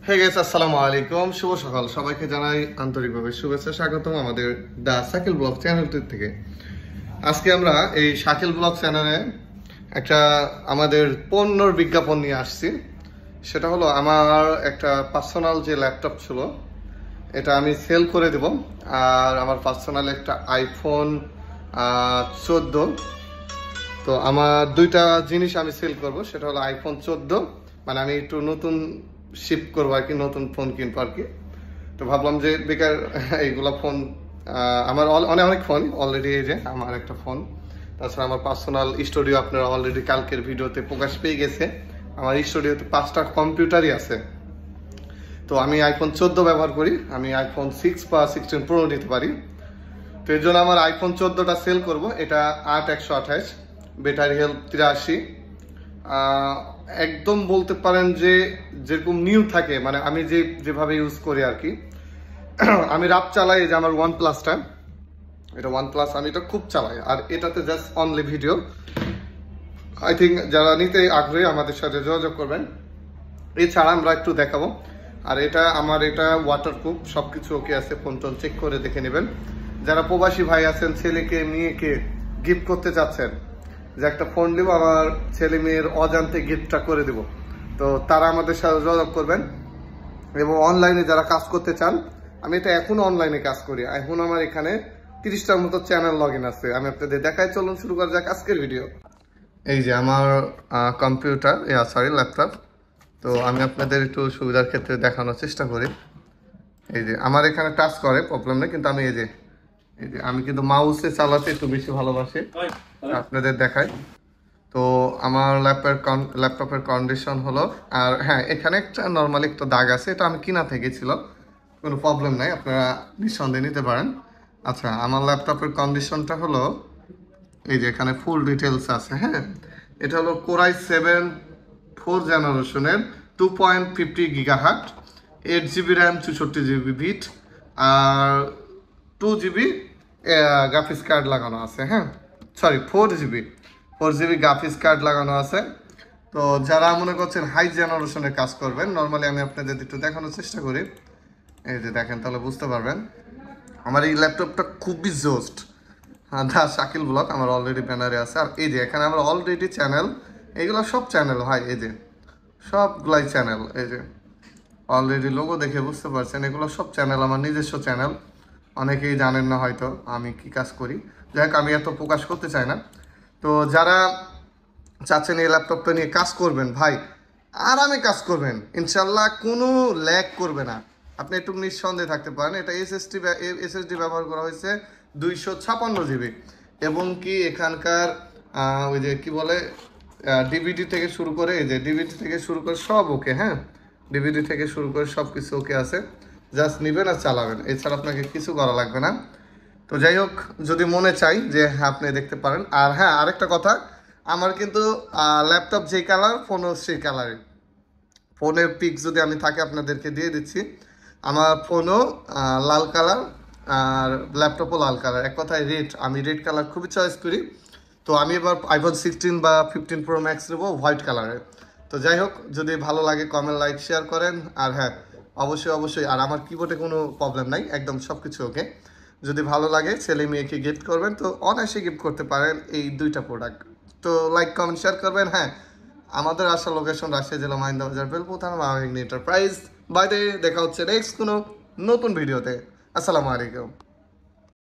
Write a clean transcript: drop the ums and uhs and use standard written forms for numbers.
Hey guys, আসসালামু আলাইকুম। শুভ সকাল। সবাইকে জানাই আন্তরিকভাবে শুভেচ্ছা, স্বাগতম আমাদের দা শাকিল ব্লগ চ্যানেলটি থেকে। আজকে আমরা এই শাকিল ব্লগ চ্যানেলে একটা আমাদের পণ্যর বিজ্ঞাপন নিয়ে আসছি। সেটা হলো আমার একটা পার্সোনাল যে ল্যাপটপ ছিল, এটা আমি সেল করে দেব। আর আমার পার্সোনাল একটা আইফোন 14, তো আমার দুইটা জিনিস আমি সেল করব। সেটা হলো আইফোন 14, মানে আমি একটু নতুন শিফট করবো আর কি, নতুন ফোন কিনবো আর কি। তো ভাবলাম যে বেকার এইগুলা ফোন, আমার অনেক অনেক ফোন অলরেডি। এই যে আমার একটা ফোন, তাছাড়া আমার পার্সোনাল স্টুডিও আপনারা অলরেডি কালকের ভিডিওতে প্রকাশ পেয়ে গেছে। আমার স্টুডিওতে 5টা কম্পিউটারই আছে। তো আমি আইফোন 14 ব্যবহার করি, আমি আইফোন 6 বা 16 প্রো নিতে পারি। তো এর জন্য আমার আইফোন 14টা সেল করব। এটা 8128, ব্যাটারি হেলথ 83। একদম বলতে পারেন যে যেরকম নিউ থাকে, মানে আমি যেভাবে ইউজ করি আর কি। আমি রাত চালাই, যে আমার ওয়ান প্লাসটা, এটা ওয়ান প্লাস, আমি এটা খুব চালাই। আর এটাতে just only video. I think যারা নিতে আগ্রহী আমাদের সাথে যোগাযোগ করবেন। এছাড়া আমরা একটু দেখাবো। আর এটা আমার এটা ওয়াটারপ্রুফ, সবকিছু ওকে আছে, ফোন টোন চেক করে দেখে নেবেন। যারা প্রবাসী ভাই আছেন, ছেলেকে মেয়েকে গিফট করতে চাচ্ছেন, যে একটা ফোন দিব আমার ছেলে মেয়ের অজান্তে গিফটটা করে দিব, তো তারা আমাদের সাথে যোগাযোগ করবেন। এবং অনলাইনে যারা কাজ করতে চান, আমি এটা এখন অনলাইনে কাজ করি। এখন আমার এখানে 30টার মতো চ্যানেল লগ ইন আছে। আমি আপনাদের দেখাই, চলুন শুরু করা যাক আজকের ভিডিও। এই যে আমার কম্পিউটার, সরি ল্যাপটপ। তো আমি আপনাদের একটু সুবিধার ক্ষেত্রে দেখানোর চেষ্টা করি। এই যে আমার এখানে টাচ করে, প্রবলেম নেই, কিন্তু আমি এই যে আমি কিন্তু মাউসে চালাতে একটু বেশি ভালোবাসি, আপনাদের দেখাই। তো আমার ল্যাপটপের কন্ডিশন হলো, আর হ্যাঁ এখানে একটা নর্মালি একটা দাগ আছে, এটা আমি কিনা থেকে ছিল, কোনো প্রবলেম নাই, আপনারা নিঃসন্দেহে নিতে পারেন। আচ্ছা, আমার ল্যাপটপের কন্ডিশনটা হলো এই যে এখানে ফুল ডিটেলস আছে। হ্যাঁ, এটা হলো কোরাই 7 4th জেনারেশনের 2.50 GHz, 8GB RAM, 64GB bit, আর 2GB গ্রাফিক্স কার্ড লাগানো আছে। হ্যাঁ, সরি 4GB গ্রাফিক্স কার্ড লাগানো আছে। তো যারা মনে করছেন হাই জেনারেশনের কাজ করবেন, নর্মালি আমি আপনাদের একটু দেখানোর চেষ্টা করি। এই যে দেখেন, তাহলে বুঝতে পারবেন আমার এই ল্যাপটপটা খুবই জোস্ট। দা শাকিল ব্লগ আমার অলরেডি ব্যানারে আছে। আর এই যে এখানে আমার অলরেডি চ্যানেল, এইগুলো সব চ্যানেল ভাই, এই যে সবগুলাই চ্যানেল। এই যে অলরেডি লোগো দেখে বুঝতে পারছেন, এগুলো সব চ্যানেল আমার নিজস্ব চ্যানেল। অনেকেই জানেন না হয়তো আমি কি কাজ করি, যাই হোক আমি এত প্রকাশ করতে চাই না। তো যারা চাচ্ছেন এই ল্যাপটপটা নিয়ে কাজ করবেন, ভাই আরামে কাজ করবেন, ইনশাল্লাহ কোনো ল্যাগ করবে না, আপনি একটু নিঃসন্দেহে থাকতে পারেন। এটা এসএসডি ব্যবহার করা হয়েছে 256GB, এবং কি এখানকার ওই যে কি বলে ডিভিডি থেকে শুরু করে, এই যে ডিভিডি থেকে শুরু করে সব ওকে। হ্যাঁ, ডিভিডি থেকে শুরু করে সব কিছু ওকে আছে, জাস্ট নেবেন আর চালাবেন, এছাড়া আপনাকে কিছু করা লাগবে না। তো যাই হোক, যদি মনে চাই যে হ্যাঁ আপনি দেখতে পারেন। আর হ্যাঁ, আরেকটা কথা, আমার কিন্তু ল্যাপটপ যেই কালার, ফোনও সেই কালারই। ফোনের পিক যদি আমি থাকে আপনাদেরকে দিয়ে দিচ্ছি। আমার ফোনও লাল কালার, আর ল্যাপটপও লাল কালার, এক কথায় রেড। আমি রেড কালার খুবই চয়েস করি। তো আমি এবার আইফোন 16 বা 15 প্রো ম্যাক্স নেবো হোয়াইট কালারের। তো যাই হোক, যদি ভালো লাগে কমেন্ট, লাইক, শেয়ার করেন। আর হ্যাঁ, অবশ্যই আর আমার কিবোর্ডে কোনো প্রবলেম নাই, একদম সব কিছু ওকে। যদি ভালো লাগে ছেলে মেয়েকে গিফট করবেন, তো অনায়াসে গিফট করতে পারেন এই দুইটা প্রোডাক্ট। তো লাইক, কমেন্ট, শেয়ার করবেন। হ্যাঁ, আমাদের আসা লোকেশন রাজশাহী জেলা মাইন্দা বাজার, বেলপুর থানা, মাহমিনী এন্টারপ্রাইজ। বাইরে দেখা হচ্ছে নেক্সট কোনো নতুন ভিডিওতে। আসসালামু আলাইকুম।